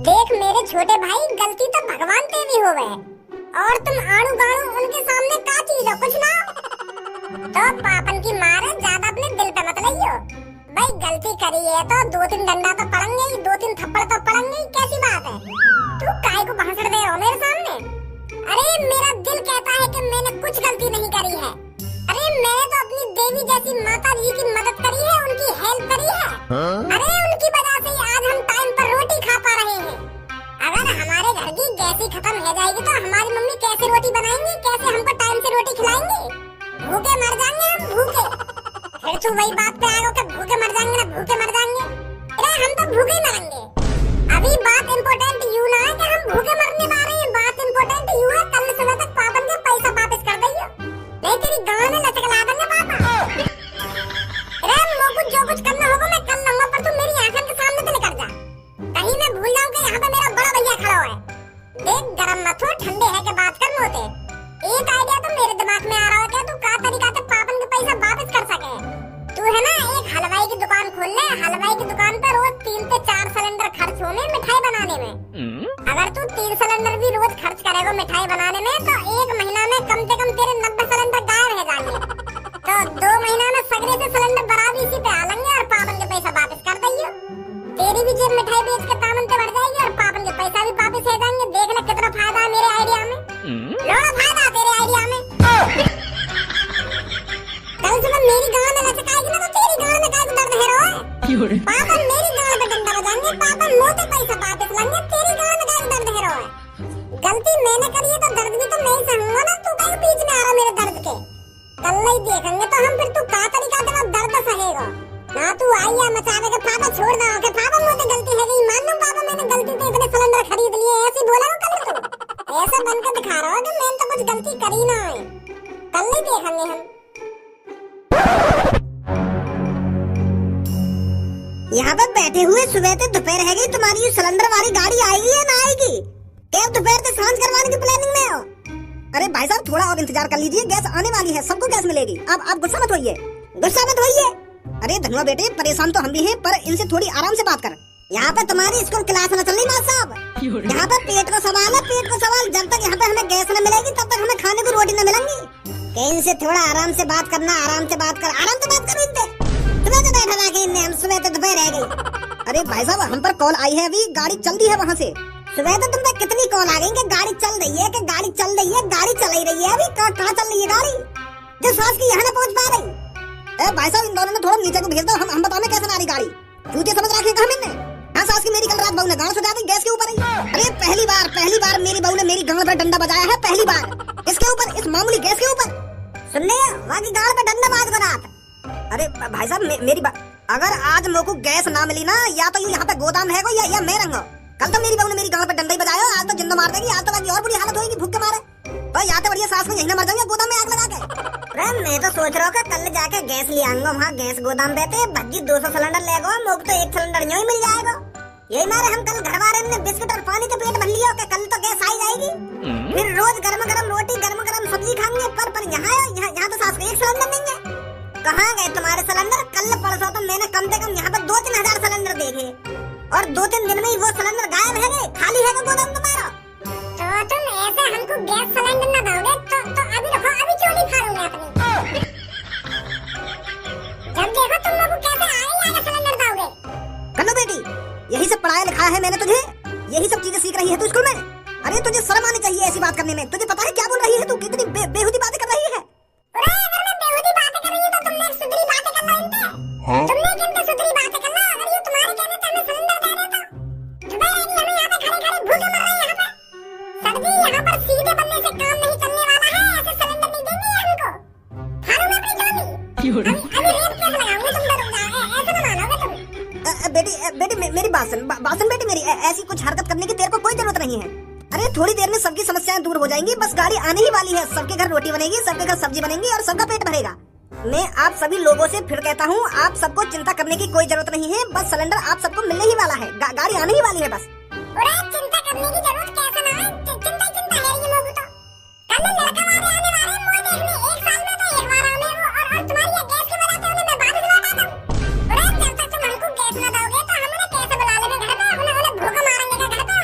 देख मेरे छोटे भाई, गलती तो भगवान पे भी हो गए और तुम आड़ू गाड़ू उनके सामने का चीज हो, कुछ ना तो पापन की मार ज्यादा अपने दिल पे मत लइयो भाई। गलती करी है तो 2-3 डंडा तो पड़ेंगे ही, 2-3 थप्पड़ तो पड़ेंगे ही, कैसी बात है। तू काहे को भाषण दे रहा हो मेरे सामने? अरे मेरा दिल कहता है कि मैंने कुछ गलती नहीं करी है। अरे मैंने तो अपनी देवी जैसी माता जी की मदद करी है, उनकी हेल्प करी है। अरे उनकी वजह से ही आज हम टाइम पर रोटी खा पा रहे हैं। अगर हमारे घर की गैस ही खत्म हो जाएगी तो हमारी मम्मी कैसे रोटी बनाएंगी, कैसे हमको टाइम से रोटी खिलाएंगी? भूखे मर जाएंगे हम, भूखे। फिर तू वही बात पे आएगा कि भूखे मर जाएंगे ना भूखे मर जाएंगे। अरे हम तो भूखे ही मरेंगे। अभी बात इम्पोर्टेंट यू ना है कि हम भूखे मरने वाले हैं, बात इम्पोर्टेंट यू है कल सुबह तक पापन के पैसा वापस कर दइयो, नहीं तेरी गांव में लचकला देंगे पापा। अरे मोको जो कुछ करना होगा मैं कर लूंगा, पर तू मेरी आंखों के सामने से निकल जा। कहीं मैं भूल जाऊं कि यहाँ पे मेरा बड़ा भैया खड़ा हुआ है। देख गरम मत हो, ठंडे है के बात कर मोते। एक आइडिया तो मेरे दिमाग में आ रहा है कि तू का तरीका से पापन के पैसा वापस कर सके। तू है ना एक हलवाई की दुकान खोल ले, हलवाई की दुकान पर रोज 3 से 4 सिलेंडर खर्च होने मिठाई बनाने में। अगर तू 3 सिलेंडर भी रोज खर्च करेगा मिठाई बनाने में तो 1 महीना में कम से कम तेरे 90 सिलेंडर गायब हो जाएंगे। तो 2 महीना में सगरे से सिलेंडर बराबर इसी पे आ लेंगे और पापन के पैसा वापस कर दइयो। तेरी भी जेब मिठाई बेच के तामन पे बढ़ जाएगी और पापन के पैसा भी वापस हो जाएंगे। देख ले कितना फायदा है मेरे आइडिया में, लोड़ा फायदा तेरे आइडिया में। कल सुबह मेरी गांव में लचकाएगी ना तो तेरी गांव में काय को दर्द है रोए। पापन मेरी गांव पे डंडा बजाएंगे, पापन मोटे पैसा वापस लाएंगे, तेरी गांव में काय को दर्द है रोए। गलती मैंने करी है तो दर्द भी तो मैं ही सहूंगा ना, तू काय बीच में आ रहा मेरे दर्द के। कल नहीं देखेंगे तो हम फिर तू का तरीका से दर्द सहेगा ना। तू आई है मचावे के पापा छोड़ दो के पापा मुझे गलती है गई, मान लो पापा मैंने गलती से इतने सिलेंडर खरीद लिए, ऐसे बोला हो कल तू। ऐसा बन के दिखा रहा हो कि मैंने तो कुछ गलती करी ना है। कल नहीं देखेंगे हम। यहाँ पर बैठे हुए सुबह से दोपहर है गई, तुम्हारी सिलेंडर वाली गाड़ी आएगी या ना आएगी? क्या दोपहर से सांझ करवाने की प्लानिंग में हो? अरे भाई साहब थोड़ा और इंतजार कर लीजिए, गैस आने वाली है, सबको गैस मिलेगी। अब आप गुस्सा मत होइए, गुस्सा मत होइए। अरे धनुआ बेटे परेशान तो हम भी हैं, पर इनसे थोड़ी आराम से बात कर। यहाँ पे तुम्हारी स्कूल क्लास न चल रही माँ साहब। यहाँ पे पेट का सवाल है, पेट का सवाल। जब तक यहाँ पे हमें गैस न मिलेगी तब तक हमें खाने को रोटी न मिलेंगी। इनसे थोड़ा आराम से बात करना, आराम से बात कर, आराम से बात करो इनसे। सुबह से बैठा रहा के इनने, हम सुबह से दोपहर रह गई। अरे भाई साहब हम पर कॉल आई है, अभी गाड़ी चल रही है वहाँ से। सुबह तो तुम पे कितनी कॉल आ गई कि गाड़ी चल रही है, कि गाड़ी चल रही है, गाड़ी चल ही रही है। अभी कहाँ चल रही है गाड़ी जो सास की यहाँ न पहुँच पा रही? भाई साहब इन दोनों ने थोड़ा नीचे को भेज दो, हम बताने कैसे ना आ रही गाड़ी। चूतिया समझ रखे कहा मैंने? हाँ सास की मेरी कल रात बहू ने गाँव सुझा दी गैस के ऊपर ही। अरे पहली बार मेरी बहू ने मेरी गाँव पे डंडा बजाया है, पहली बार इसके ऊपर, इस मामूली गैस के ऊपर। सुनने वहाँ की गाँव पे डंडा बाज कर रात। अरे भाई साहब मेरी बात, अगर आज मेरे को गैस ना मिली ना, या तो यहाँ पे गोदाम है कोई या मैं रहूंगा। कल तो मेरी बहू ने मेरी गाँव पे डंडा ही बजाया, आज तो जिंदा मार देगी, आज तो बाकी और बुरी हालत होगी भूख के मारे। तो या तो बढ़िया सास में यहीं ना मर जाऊंगा गोदाम में आग लगा के। अरे मैं तो सोच रहा हूँ कि कल जाके गैस ले आऊंगा, वहाँ गैस गोदाम रहते भज्जी 200 सिलेंडर ले गो, मोक तो 1 सिलेंडर यूं ही मिल जाएगा। यही मारे हम कल घर वाले ने बिस्कुट और पानी के पेट भर लिया कि कल तो गैस आ जाएगी। फिर रोज गर्म गर्म रोटी गर्म गर्म सब्जी खाएंगे। पर यहाँ तो सास को 1 सिलेंडर नहीं है। कहाँ गए तुम्हारे सिलेंडर? कल परसों तो मैंने कम से कम यहाँ पर 2-3 हजार सिलेंडर देखे और 2-3 दिन में ही वो सिलेंडर गायब है गए, खाली है गोदाम तुम्हारा। तो तुम ऐसे हमको गैस सिलेंडर न दोगे तो अभी रखो, अभी चोली फाड़ूंगा अपनी। जब देखो तुम लोग कैसे आगे सिलेंडर दोगे। कन्नू बेटी यही सब पढ़ाया लिखा है मैंने तुझे, यही सब चीजें सीख रही है तू स्कूल में। अरे तुझे शर्म आनी चाहिए ऐसी बात करने में। तुझे पता है क्या बोल रही है तू? कितनी बेहुदी बातें कर रही है। अगर मैं बेहुदी बातें कर रही हूँ तो तुमने सुधरी बातें करना इनसे। तुमने किनसे सुधरी बातें करना? अगर ये तुम्हारे कहने से हमें सिलेंडर दे देता, दुबई आदमी हमें यहाँ पे खड़े भूखे मर रहे हैं यहाँ पे। सर जी यहाँ पर सीधे बनने से काम नहीं चलने वाला है, ऐसे सिलेंडर नहीं देंगे हमको। फाड़ू मैं अपनी चोली। अभी रेप केस लगाऊंगी तुम पर, ऐसे न मानोगे तुम। बेटी मेरी बात सुन बेटी मेरी, ऐसी कुछ हरकत करने की तेरे को कोई जरूरत नहीं है। अरे थोड़ी देर में सबकी समस्याएं दूर हो जाएंगी, बस गाड़ी आने ही वाली है। सबके घर रोटी बनेगी, सबके घर सब्जी बनेगी और सबका पेट भरेगा। मैं आप सभी लोगों से फिर कहता हूँ, आप सबको चिंता करने की कोई जरूरत नहीं है। बस सिलेंडर आप सबको मिलने ही वाला है, गाड़ी आने ही वाली है बस। चिंता करने की जरूरत कैसे ना है, चिंता है ये लोग तो। कल लड़का वाले आने वाले हैं मुझे देखने, 1 साल में तो 1 बार आने वो, और तुम्हारी ये गैस की वजह से उन्हें मैं वापस लौटा दूं। जब तक तुम हमको गैस ना दोगे तो हम उन्हें कैसे बुला लेंगे घर पे, उन्हें भूख मारेंगे घर पे।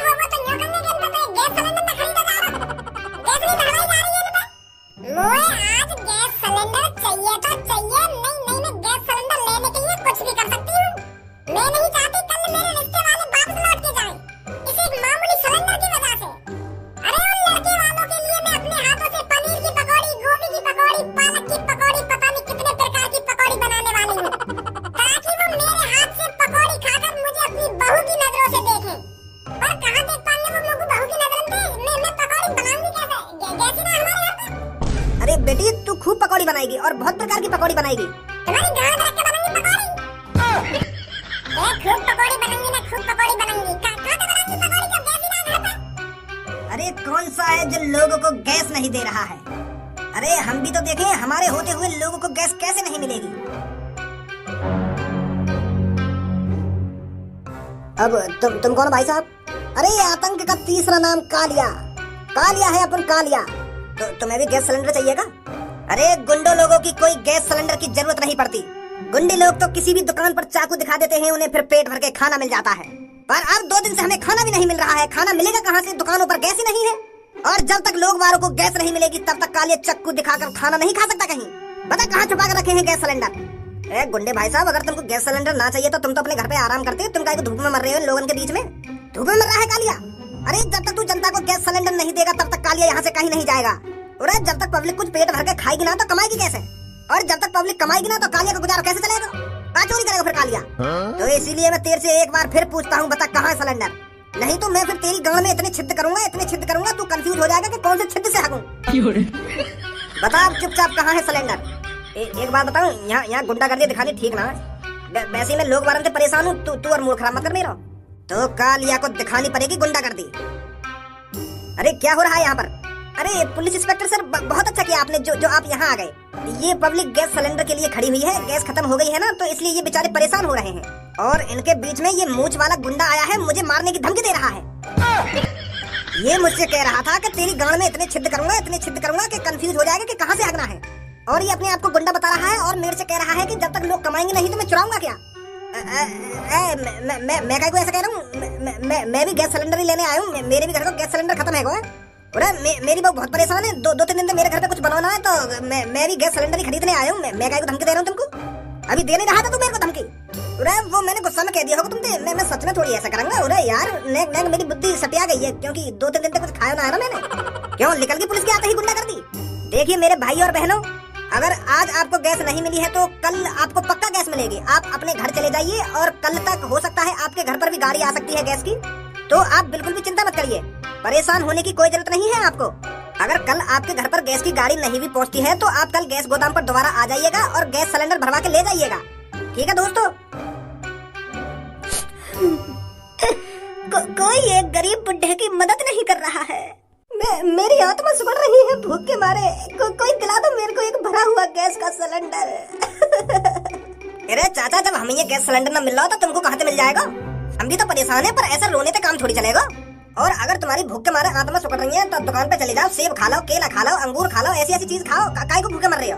की पकौड़ी बनाएगी? तुम्हारी गांड रख के बनेंगी पकौड़ी। खूब पकौड़ी बनेंगी ना, खूब पकौड़ी बनेंगी। कहाँ पे बनेंगी पकौड़ी जब गैस ही ना घर पे? अरे कौन सा है जो लोगों को गैस नहीं दे रहा है? अरे हम भी तो देखें, हमारे होते हुए लोगों को गैस कैसे नहीं मिलेगी? अब तुम कौन भाई साहब? अरे आतंक का तीसरा नाम कालिया। कालिया है अपन, कालिया। तो तुम्हें भी गैस सिलेंडर चाहिएगा? अरे गुंडों लोगों की कोई गैस सिलेंडर की जरूरत नहीं पड़ती। गुंडे लोग तो किसी भी दुकान पर चाकू दिखा देते हैं, उन्हें फिर पेट भर के खाना मिल जाता है। पर अब 2 दिन से हमें खाना भी नहीं मिल रहा है। खाना मिलेगा कहाँ से? दुकानों पर गैस ही नहीं है। और जब तक लोग वालों को गैस नहीं मिलेगी तब तक कालिया चक्कू दिखाकर खाना नहीं खा सकता कहीं। पता कहाँ छुपा कर रखे हैं गैस सिलेंडर? गुंडे भाई साहब, अगर तुमको गैस सिलेंडर ना चाहिए तो तुम तो अपने घर पे आराम करते। तुम काहे को धूप में मर रहे हो लोगों के बीच में? धूप में मर रहा है कालिया? अरे जब तक तू जनता को गैस सिलेंडर नहीं देगा तब तक कालिया यहाँ से कहीं नहीं जाएगा। और जब तक पब्लिक कुछ पेट भर के खाएगी ना तो कमाएगी कैसे? और जब तक पब्लिक कमाएगी ना तो कालिया का गुजारा कैसे चलेगा? कहाँ चोरी करेगा फिर कालिया? तो इसीलिए मैं तेरे से एक बार फिर पूछता हूँ, बता कहाँ है सिलेंडर? नहीं तो मैं फिर तेरी गांड में इतने छिद्र करूंगा तू कंफ्यूज हो जाएगा कि कौन से छिद्र से हगूं। बता अब चुपचाप कहाँ है सिलेंडर? एक बात बताऊं, यहाँ गुंडागर्दी दिखानी ठीक ना है। वैसे मैं लोग वारन से परेशान हूँ, तू और मूड खराब मत कर मेरा। तो कालिया को दिखानी पड़ेगी गुंडागर्दी। अरे क्या हो रहा है यहाँ पर? अरे पुलिस इंस्पेक्टर सर, बहुत अच्छा किया आपने जो आप यहाँ आ गए। ये पब्लिक गैस सिलेंडर के लिए खड़ी हुई है, गैस खत्म हो गई है ना, तो इसलिए ये बेचारे परेशान हो रहे हैं। और इनके बीच में ये मूंछ वाला गुंडा आया है, मुझे मारने की धमकी दे रहा है। ये मुझसे कह रहा था कि तेरी गांड में इतने छिद्र करूंगा कि कंफ्यूज हो जाएगा कि कहाँ से हगना है। और ये अपने आप को गुंडा बता रहा है और मेरे से कह रहा है कि जब तक लोग कमाएंगे नहीं तो मैं चुराऊंगा क्या? मैं क्या ऐसा कह रहा हूँ? मैं भी गैस सिलेंडर ही लेने आया हूँ। मेरे भी घर का गैस सिलेंडर खत्म है। मेरी बहू बहुत परेशान है। 2-3 दिन से मेरे घर पे कुछ बनाना है, तो मैं भी गैस सिलेंडर ही खरीदने आया हूँ। मैं क्या धमकी दे रहा हूँ तुमको? अभी दे नहीं रहा था तू मेरे को धमकी? वो मैंने गुस्सा में कह दिया होगा तुमसे। मैं सच में थोड़ी ऐसा करूंगा। अरे यार नेक मेरी बुद्धि सटिया गई है, क्योंकि 2-3 दिन तक कुछ खाया ना है ना मैंने। क्यों निकल गई पुलिस की आते ही गुंडा कर दी? देखिए मेरे भाई और बहनों, अगर आज आपको गैस नहीं मिली है तो कल आपको पक्का गैस मिलेगी। आप अपने घर चले जाइए और कल तक हो सकता है आपके घर पर भी गाड़ी आ सकती है गैस की। तो आप बिल्कुल भी चिंता मत करिए, परेशान होने की कोई जरूरत नहीं है आपको। अगर कल आपके घर पर गैस की गाड़ी नहीं भी पहुंचती है तो आप कल गैस गोदाम पर दोबारा आ जाइएगा और गैस सिलेंडर भरवा के ले जाइएगा। ठीक है दोस्तों? कोई एक गरीब बुढ़े की मदद नहीं कर रहा है। मेरी आत्मा सुबह रही है भूख के मारे। कोई दिला दो मेरे को एक भरा हुआ गैस का सिलेंडर। अरे चाचा, जब हमें ये गैस सिलेंडर न मिल रहा हो तो तुमको कहाँ से मिल जाएगा? हम भी तो परेशान है, पर ऐसा रोने से काम थोड़ी चलेगा। और अगर तुम्हारी भूख के मारे आत्मा सुकड़ रही है तो दुकान पे चले जाओ, सेब खा लो, केला खा लो, अंगूर खा लो, ऐसी चीज खाओ। काहे को भूखे मर रहे हो?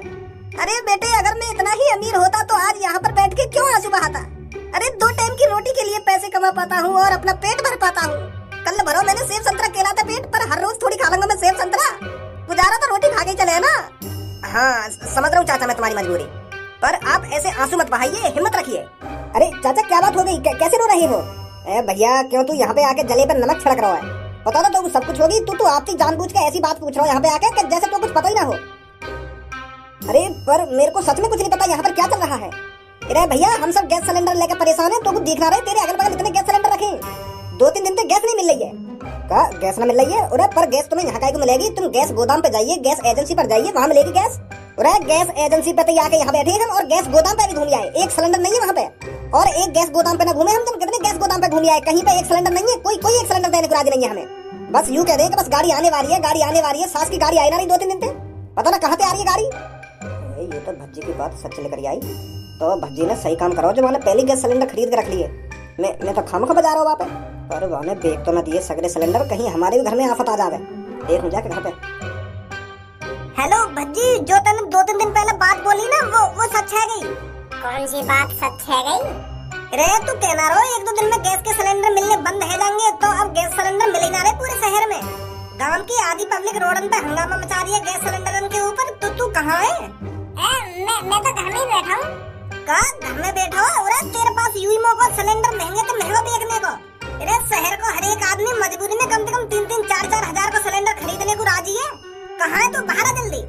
अरे बेटे, अगर मैं इतना ही अमीर होता तो आज यहाँ पर बैठ के क्यों आंसू बहाता? अरे 2 टाइम की रोटी के लिए पैसे कमा पाता हूँ और अपना पेट भर पाता हूँ। कल भरो मैंने सेब संतरा केला था पेट, पर हर रोज थोड़ी खा लूंगा मैं सेब संतरा। गुजारा तो रोटी खा के चले ना। हाँ समझ रहा हूँ चाचा मैं तुम्हारी मजबूरी, पर आप ऐसे आंसू मत बहाइए, हिम्मत रखिए। अरे चाचा क्या बात हो गई? कैसे रो रही हो? भैया क्यों तू यहाँ पे आके जले पर नमक छिड़क रहा है? पता था तो सब कुछ होगी। तू आपकी जानबूझ के ऐसी बात पूछ रहा हो यहाँ पे आके कि जैसे तो कुछ पता ही ना हो। अरे पर मेरे को सच में कुछ नहीं पता यहाँ पर क्या चल रहा है। अरे भैया हम सब गैस सिलेंडर लेकर परेशान है, तो कुछ दिख रहा है तेरे अगल बगल इतने गैस सिलेंडर रखे, 2-3 दिन तक गैस नहीं मिल रही है। क्या गैस ना मिल रही है? अरे पर गैस तुम्हें यहाँ काहे को मिलेगी? तुम गैस गोदाम पे जाइए, गैस एजेंसी पर जाइए, वहाँ मिलेगी गैस। अरे गैस एजेंसी पे तो आके यहाँ बैठे हम और गैस गोदाम पे भी घूम आए। एक सिलेंडर नहीं है वहाँ पे, और एक गैस गोदाम पे ना घूमे हम। तुम कितने गैस गोदाम पे घूम आए? कहीं पे एक सिलेंडर नहीं है। कोई एक सिलेंडर देने को राजी नहीं है हमें। बस यूँ कह दे कि बस गाड़ी आने वाली है। सास की गाड़ी आई ना रही 2-3 दिन से, पता ना कहाँ से आ रही है गाड़ी। ये तो भज्जी की बात सच लेकर आई। तो भज्जी ने सही काम करो जो मैंने पहले गैस सिलेंडर खरीद के रख लिए। मैं तो खामखा बजा रहा हूँ वहाँ पे, पर वहाँ बेच तो न दिए सगरे सिलेंडर, कहीं हमारे भी घर में आफत आ जावे। देखूं जाके घर पे। हेलो भज्जी, जो तूने 2-3 दिन पहले बात बोली ना वो सच है गई? कौन सी बात सच है गई? अरे तू कहना रहो 1-2 दिन में गैस के सिलेंडर मिलने बंद है जाएंगे, तो अब गैस सिलेंडर मिल ही ना रहे पूरे शहर में। गांव की आधी पब्लिक रोडन पे हंगामा मचा रही है गैस सिलेंडर के ऊपर। तो तू कहाँ है? मैं तो घर में ही बैठा हूँ। घर में बैठा हो? अरे तेरे पास यूं ही मौका सिलेंडर महंगे तो महंगा बेचने को। अरे शहर को हर एक आदमी मजबूरी में कम से कम 3-3, 4-4 हजार का सिलेंडर खरीदने को राजी है। कहाँ है तू? बाहर आ जल्दी।